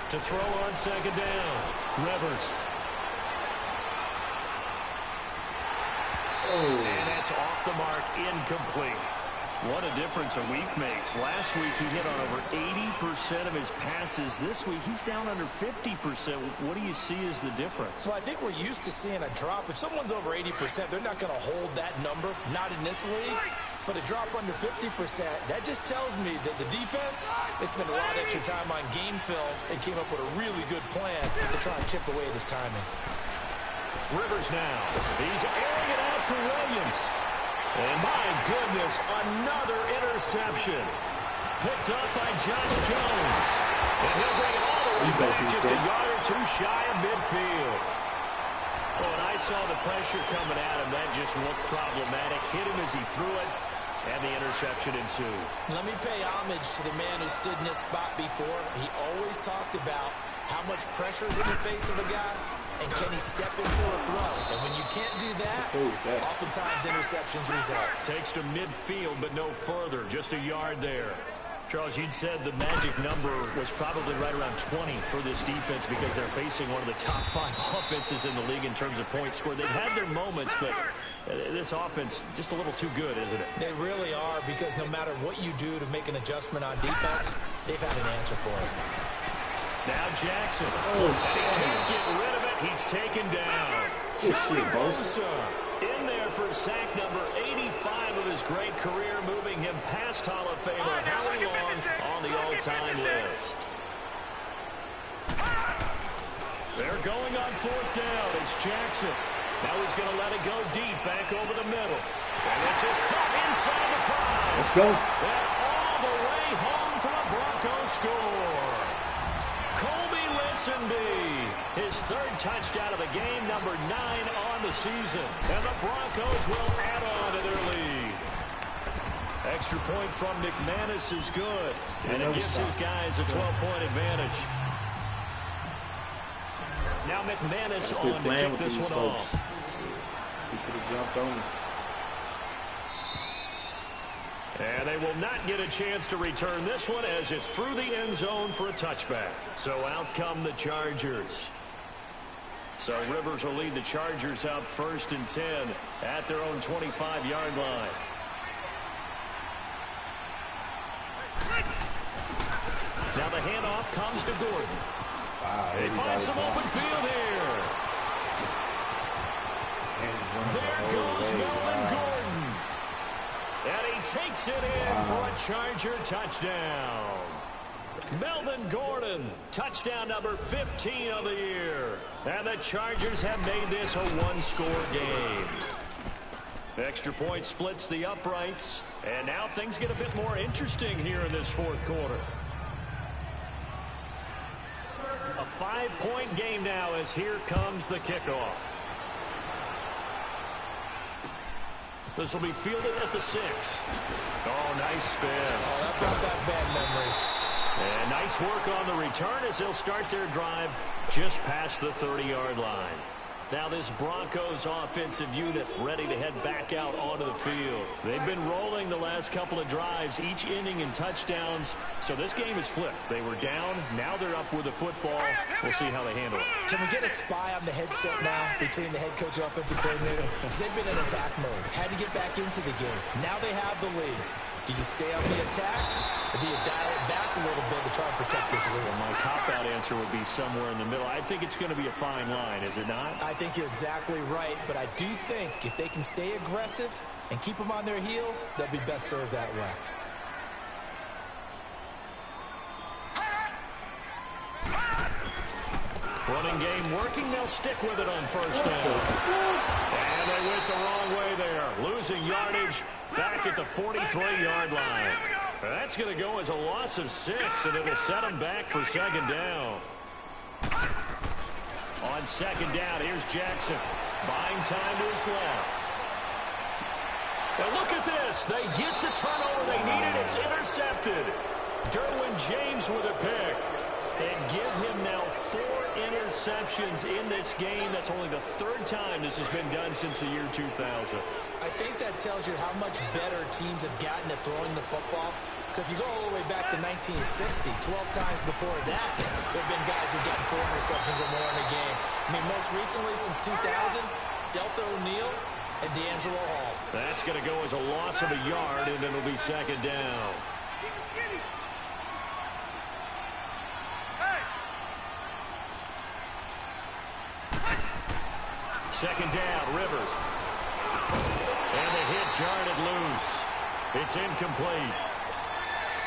To throw on second down, Rivers. And that's off the mark, incomplete. What a difference a week makes. Last week he hit on over 80% of his passes. This week he's down under 50%. What do you see as the difference? Well, I think we're used to seeing a drop. If someone's over 80%, they're not going to hold that number, not in this league. But a drop under 50%, that just tells me that the defense has spent a lot of extra time on game films and came up with a really good plan to try and chip away at his timing. Rivers now. He's airing it out for Williams. And my goodness, another interception. Picked up by Josh Jones. And he'll bring it all the way back just a yard or two shy of midfield. Oh, and I saw the pressure coming at him. That just looked problematic. Hit him as he threw it. And the interception ensued. Let me pay homage to the man who stood in this spot before. He always talked about how much pressure is in the face of a guy and can he step into a throw? And when you can't do that, oftentimes interceptions result. Takes to midfield, but no further. Just a yard there. Charles, you'd said the magic number was probably right around 20 for this defense because they're facing one of the top 5 offenses in the league in terms of points scored. They've had their moments, but this offense just a little too good, isn't it? They really are, because no matter what you do to make an adjustment on defense, they've had an answer for it. Now Jackson. He can't get rid of it. He's taken down. Joey Bosa in there for sack number 85 of his great career, moving him past Hall of Famer Howie Long on the all-time list. They're going on 4th down. It's Jackson. Now he's going to let it go deep, back over the middle. And this is caught inside the 5. Let's go. And all the way home for a Broncos score. Colby Listenby, his 3rd touchdown of the game, number 9 on the season. And the Broncos will add on to their lead. Extra point from McManus is good. And it gives his guys a 12-point advantage. Now McManus on to kick this one off. He could have jumped on him. And they will not get a chance to return this one as it's through the end zone for a touchback. So out come the Chargers. So Rivers will lead the Chargers up 1st and 10 at their own 25-yard line. Now the handoff comes to Gordon. Wow, They find some open field here. There goes Melvin Gordon. And he takes it in for a Charger touchdown. Melvin Gordon, touchdown number 15 of the year. And the Chargers have made this a 1-score game. The extra point splits the uprights. And now things get a bit more interesting here in this 4th quarter. A 5-point game now as here comes the kickoff. This will be fielded at the 6. Oh, nice spin. Oh, that brought back bad memories. And nice work on the return as they'll start their drive just past the 30-yard line. Now this Broncos offensive unit ready to head back out onto the field. They've been rolling the last couple of drives, each inning in touchdowns. So this game is flipped. They were down. Now they're up with the football. We'll see how they handle it. Can we get a spy on the headset now between the head coach and offensive coordinator? Because they've been in attack mode. Had to get back into the game. Now they have the lead. Do you stay on the attack, or do you dial it back a little bit to try and protect this lead? Well, my cop-out answer would be somewhere in the middle. I think it's going to be a fine line, is it not? I think you're exactly right, but I do think if they can stay aggressive and keep them on their heels, they'll be best served that way. Running game working. They'll stick with it on 1st down. And they went the wrong way there. Losing yardage back at the 43-yard line. That's going to go as a loss of 6, and it'll set them back for 2nd down. On 2nd down, here's Jackson. Buying time to his left. And look at this. They get the turnover they needed. It's intercepted. Derwin James with a pick. And give him now 4 interceptions in this game. That's only the 3rd time this has been done since the year 2000. I think that tells you how much better teams have gotten at throwing the football. Because if you go all the way back to 1960, 12 times before that, there have been guys who've gotten 4 interceptions or more in a game. I mean, most recently, since 2000, Delta O'Neal and D'Angelo Hall. That's going to go as a loss of a yard, and it'll be 2nd down. Second down, Rivers. And the hit jarred it loose. It's incomplete.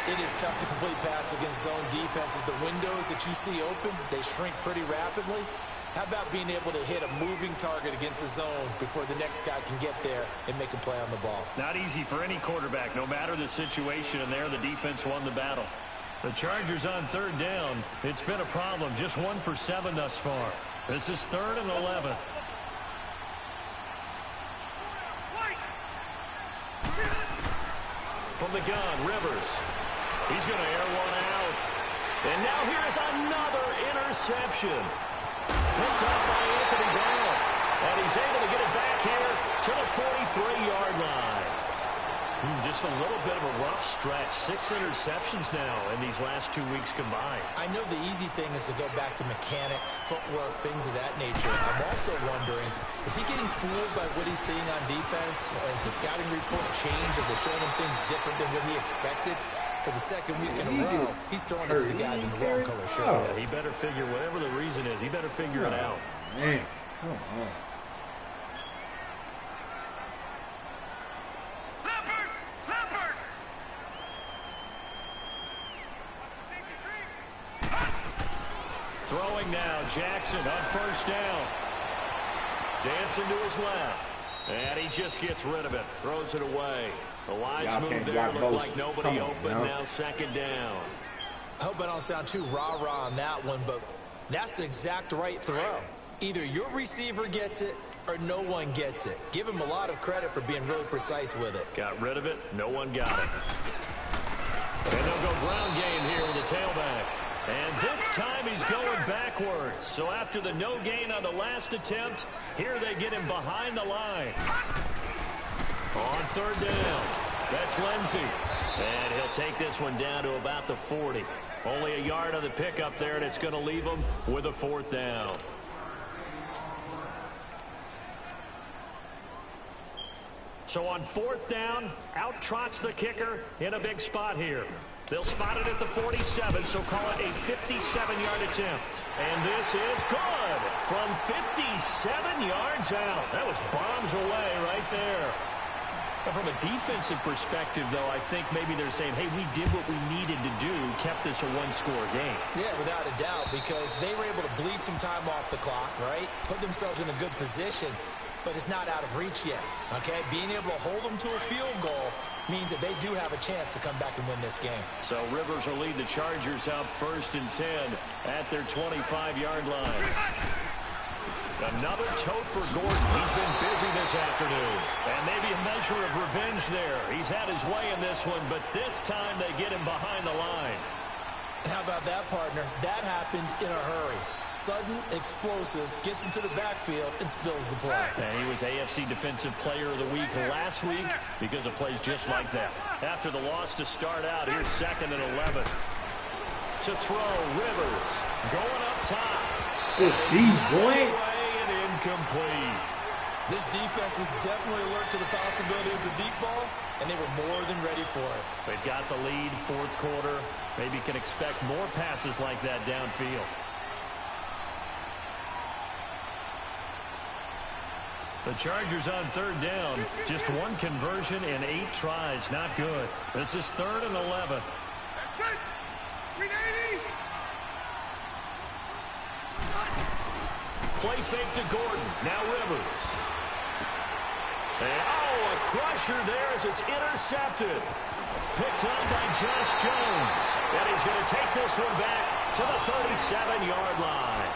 It is tough to complete pass against zone defenses. The windows that you see open, they shrink pretty rapidly. How about being able to hit a moving target against a zone before the next guy can get there and make a play on the ball? Not easy for any quarterback, no matter the situation, and there the defense won the battle. The Chargers on 3rd down. It's been a problem. Just 1 for 7 thus far. This is 3rd and 11. From the gun, Rivers. He's going to air one out. And now here is another interception. Picked up by Anthony Brown. And he's able to get it back here to the 43-yard line. Just a little bit of a rough stretch. 6 interceptions now in these last 2 weeks combined. I know the easy thing is to go back to mechanics, footwork, things of that nature. I'm also wondering, is he getting fooled by what he's seeing on defense? Has the scouting report changed? Are they showing him things different than what he expected? For the second week in a row, he's throwing it to the guys in the wrong color shirts. Yeah, he better figure, whatever the reason is, he better figure it out. Man, come on. Throwing now, Jackson on first down. Dancing to his left. And he just gets rid of it. Throws it away. A wise move there. Looked like nobody open. Now second down. I hope I don't sound too rah-rah on that one, but that's the exact right throw. Either your receiver gets it or no one gets it. Give him a lot of credit for being really precise with it. Got rid of it. No one got it. And they'll go ground game here with the tailback. And this time he's going backwards. So after the no gain on the last attempt, here they get him behind the line. On third down, that's Lindsey. And he'll take this one down to about the 40. Only a yard on the pickup there, and it's going to leave him with a fourth down. So on fourth down, out trots the kicker in a big spot here. They'll spot it at the 47, so call it a 57-yard attempt. And this is good from 57 yards out. That was bombs away right there. But from a defensive perspective, though, I think maybe they're saying, hey, we did what we needed to do, kept this a one-score game. Yeah, without a doubt, because they were able to bleed some time off the clock, right? Put themselves in a good position, but it's not out of reach yet, okay? Being able to hold them to a field goal means that they do have a chance to come back and win this game. So Rivers will lead the Chargers out 1st and 10 at their 25-yard line. Another tote for Gordon. He's been busy this afternoon. And maybe a measure of revenge there. He's had his way in this one, but this time they get him behind the line. And how about that, partner? That happened in a hurry. Sudden, explosive, gets into the backfield, and spills the play. And he was AFC Defensive Player of the Week last week because of plays just like that. After the loss to start out, here's 2nd and 11. To throw, Rivers going up top. Good D, boy. Incomplete. This defense was definitely alert to the possibility of the deep ball, and they were more than ready for it. They've got the lead, 4th quarter. Maybe can expect more passes like that downfield. The Chargers on 3rd down. Just one conversion in 8 tries. Not good. This is 3rd and 11. That's it. 380. Play fake to Gordon. Now Rivers. And, a crusher there as it's intercepted. Picked up by Josh Jones. And he's going to take this one back to the 37-yard line.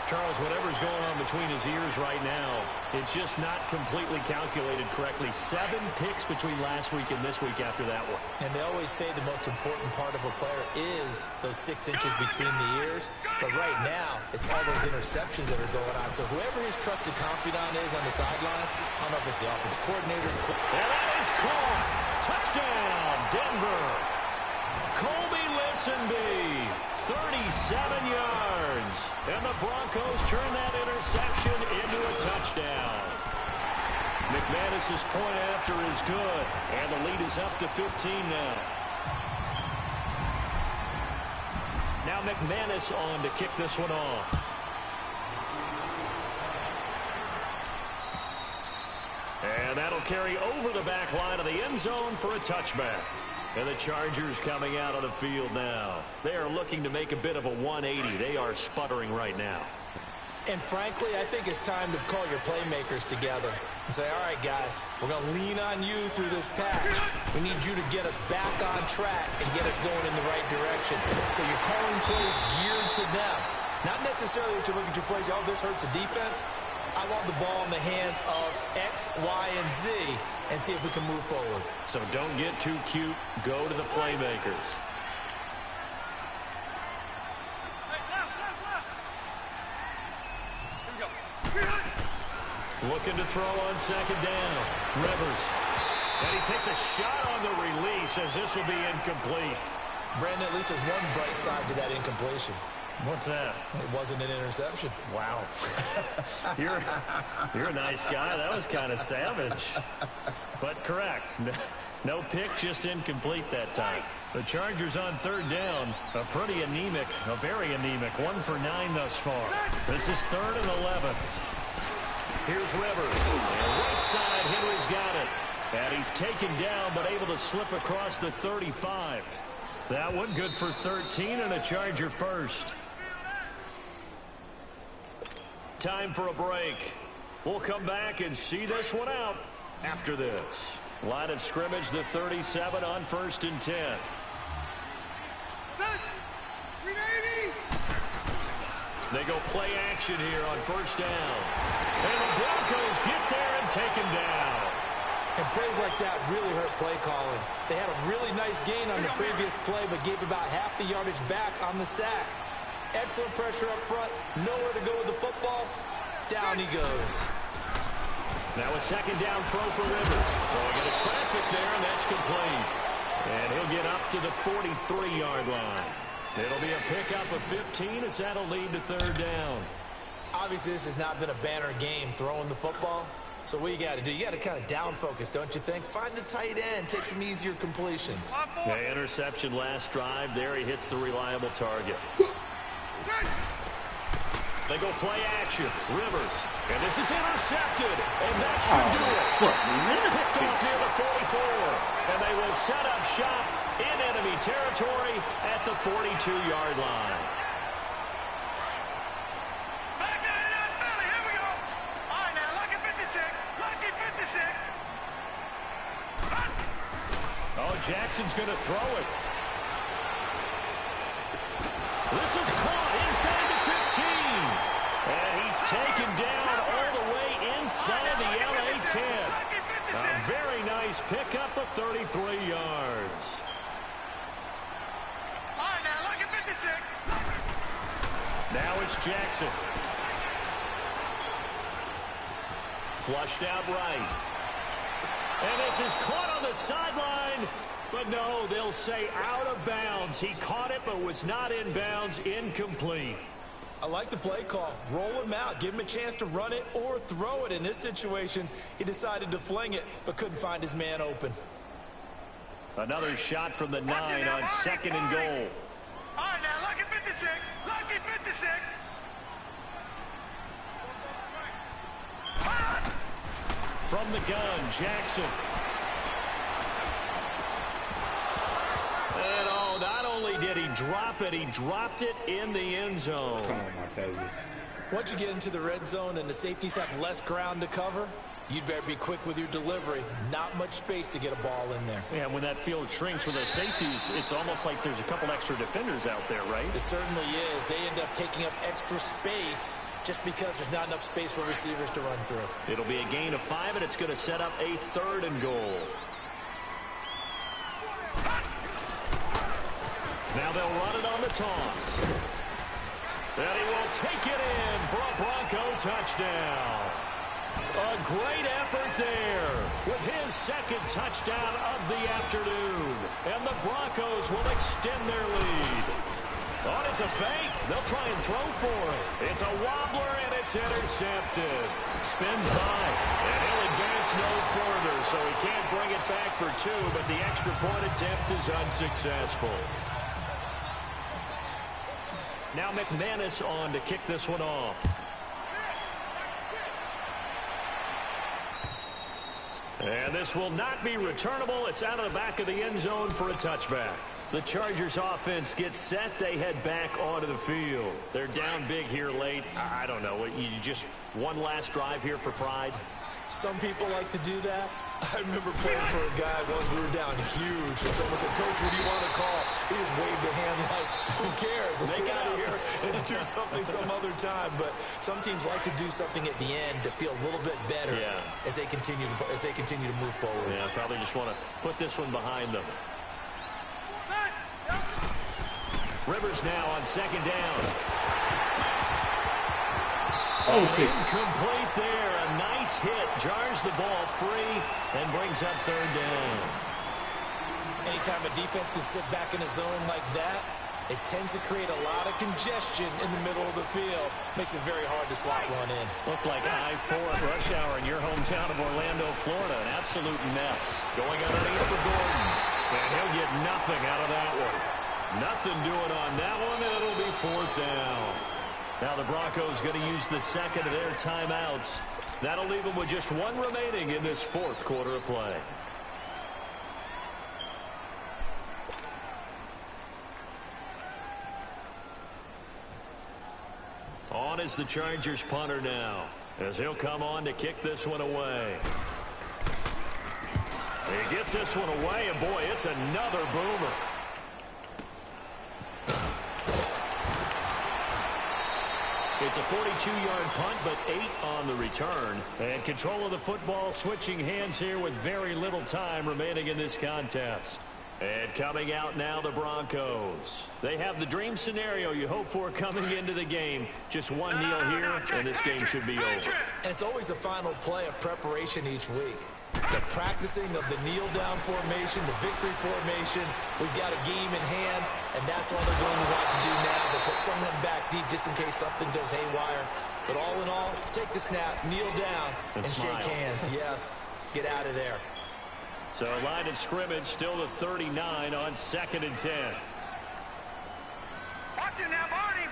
Charles, whatever's going on between his ears right now, it's just not completely calculated correctly. 7 picks between last week and this week after that one. And they always say the most important part of a player is those 6 inches between the ears. But right now, it's all those interceptions that are going on. So whoever his trusted confidant is on the sidelines, I don't know if it's the offensive coordinator. And that is caught. Touchdown, Denver. Colby Listenby, 37 yards. And the Broncos turn that interception into a touchdown. McManus's point after is good. And the lead is up to 15 now. Now McManus on to kick this one off. And that'll carry over the back line of the end zone for a touchback. And the Chargers coming out on the field now. They are looking to make a bit of a 180. They are sputtering right now. And frankly, I think it's time to call your playmakers together and say, all right, guys, we're going to lean on you through this patch. We need you to get us back on track and get us going in the right direction. So you're calling plays geared to them. Not necessarily that you look at your plays, oh, this hurts the defense. I want the ball in the hands of X, Y, and Z and see if we can move forward. So don't get too cute. Go to the playmakers. Looking to throw on second down. Rivers. And he takes a shot on the release as this will be incomplete. Brandon, at least there's one bright side to that incompletion. What's that? It wasn't an interception. Wow. You're a nice guy. That was kind of savage. But correct. No pick, just incomplete that time. The Chargers on third down. A very anemic. 1 for 9 thus far. This is 3rd and 11. Here's Rivers. And right side, Henry's got it. And he's taken down, but able to slip across the 35. That one good for 13 and a Charger first. Time for a break. We'll come back and see this one out after this. Line of scrimmage, the 37 on 1st and 10. They go play action here on 1st down. And the Broncos get there and take him down. And plays like that really hurt play calling. They had a really nice gain on the previous play, but gave about half the yardage back on the sack. Excellent pressure up front. Nowhere to go with the football. Down he goes. Now a second down throw for Rivers. Throwing into traffic there, and that's complete. And he'll get up to the 43-yard line. It'll be a pickup of 15 as that'll lead to 3rd down. Obviously, this has not been a banner game throwing the football. So what you got to do, you got to kind of down focus, don't you think? Find the tight end, take some easier completions. Yeah, interception last drive. There he hits the reliable target. They go play action. Rivers. And this is intercepted. And that should do it. Picked off near the 44. And they will set up shop in enemy territory at the 42-yard line. Oh, Jackson's going to throw it. This is caught inside the 15. And he's taken down all the way inside the LA 10. A very nice pickup of 33 yards. Now it's Jackson. Flushed out right. And this is caught on the sideline. But no, they'll say out of bounds. He caught it but was not in bounds. Incomplete. I like the play call. Roll him out. Give him a chance to run it or throw it. In this situation, he decided to fling it but couldn't find his man open. Another shot from the 9 on 2nd and goal. All right, now, lucky 56. Lucky 56. From the gun, Jackson. And oh, not only did he drop it, he dropped it in the end zone. Come on, Martavius. Once you get into the red zone and the safeties have less ground to cover, you'd better be quick with your delivery. Not much space to get a ball in there. Yeah, when that field shrinks with those safeties, it's almost like there's a couple extra defenders out there, right? It certainly is. They end up taking up extra space just because there's not enough space for receivers to run through. It'll be a gain of 5, and it's going to set up a 3rd and goal. Now they'll run it on the toss. And he will take it in for a Bronco touchdown. A great effort there with his 2nd touchdown of the afternoon. And the Broncos will extend their lead. Oh, it's a fake. They'll try and throw for it. It's a wobbler, and it's intercepted. Spins by, and he'll advance no further, so he can't bring it back for 2, but the extra point attempt is unsuccessful. Now McManus on to kick this one off. And this will not be returnable. It's out of the back of the end zone for a touchback. The Chargers offense gets set. They head back onto the field. They're down big here late. I don't know. You just one last drive here for pride? Some people like to do that. I remember playing for a guy once. We were down huge. And someone said, "Coach, what do you want to call?" He just waved a hand like, who cares? Let's get out of here and do something some other time. But some teams like to do something at the end to feel a little bit better as they continue to move forward. Yeah, probably just want to put this one behind them. Rivers now on 2nd down. Okay. Incomplete there. A nice hit. Jars the ball free and brings up third down. Anytime a defense can sit back in a zone like that, it tends to create a lot of congestion in the middle of the field. Makes it very hard to slot one in. Looked like I-4 at rush hour in your hometown of Orlando, Florida. An absolute mess. Going underneath for Gordon. And he'll get nothing out of that one. Nothing doing on that one, and it'll be fourth down. Now the Broncos going to use the second of their timeouts. That'll leave them with just one remaining in this fourth quarter of play. On is the Chargers punter now, as he'll come on to kick this one away. He gets this one away, and boy, it's another boomer. It's a 42-yard punt, but 8 on the return. And control of the football switching hands here with very little time remaining in this contest. And coming out now, the Broncos. They have the dream scenario you hope for coming into the game. Just one kneel here, and this game should be over. And it's always the final play of preparation each week. The practicing of the kneel-down formation, the victory formation. We've got a game in hand, and that's all they're going to want to do now. They put someone back deep just in case something goes haywire. But all in all, take the snap, kneel down, and shake hands. Yes, get out of there. So line of scrimmage still the 39 on 2nd and 10. Watch it now, Barney.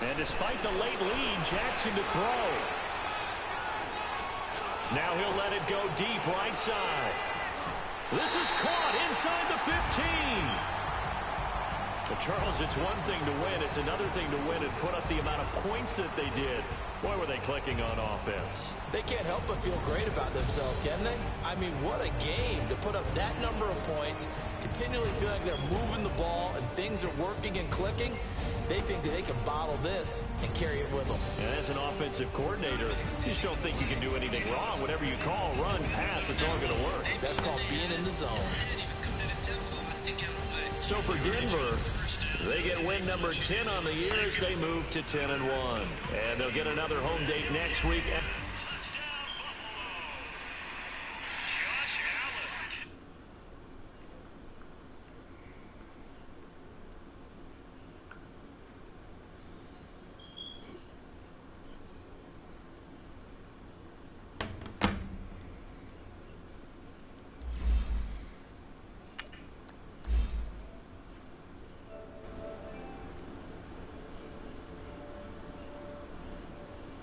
And despite the late lead, Jackson to throw. Now he'll let it go deep right side. This is caught inside the 15. But Charles, it's one thing to win. It's another thing to win and put up the amount of points that they did. Boy, were they clicking on offense. They can't help but feel great about themselves, can they? I mean, what a game to put up that number of points, continually feel like they're moving the ball and things are working and clicking. They think that they can bottle this and carry it with them. And as an offensive coordinator, you just don't think you can do anything wrong. Whatever you call, run, pass, it's all going to work. That's called being in the zone. So for Denver, they get win number 10 on the year as they move to 10-1. And they'll get another home date next week.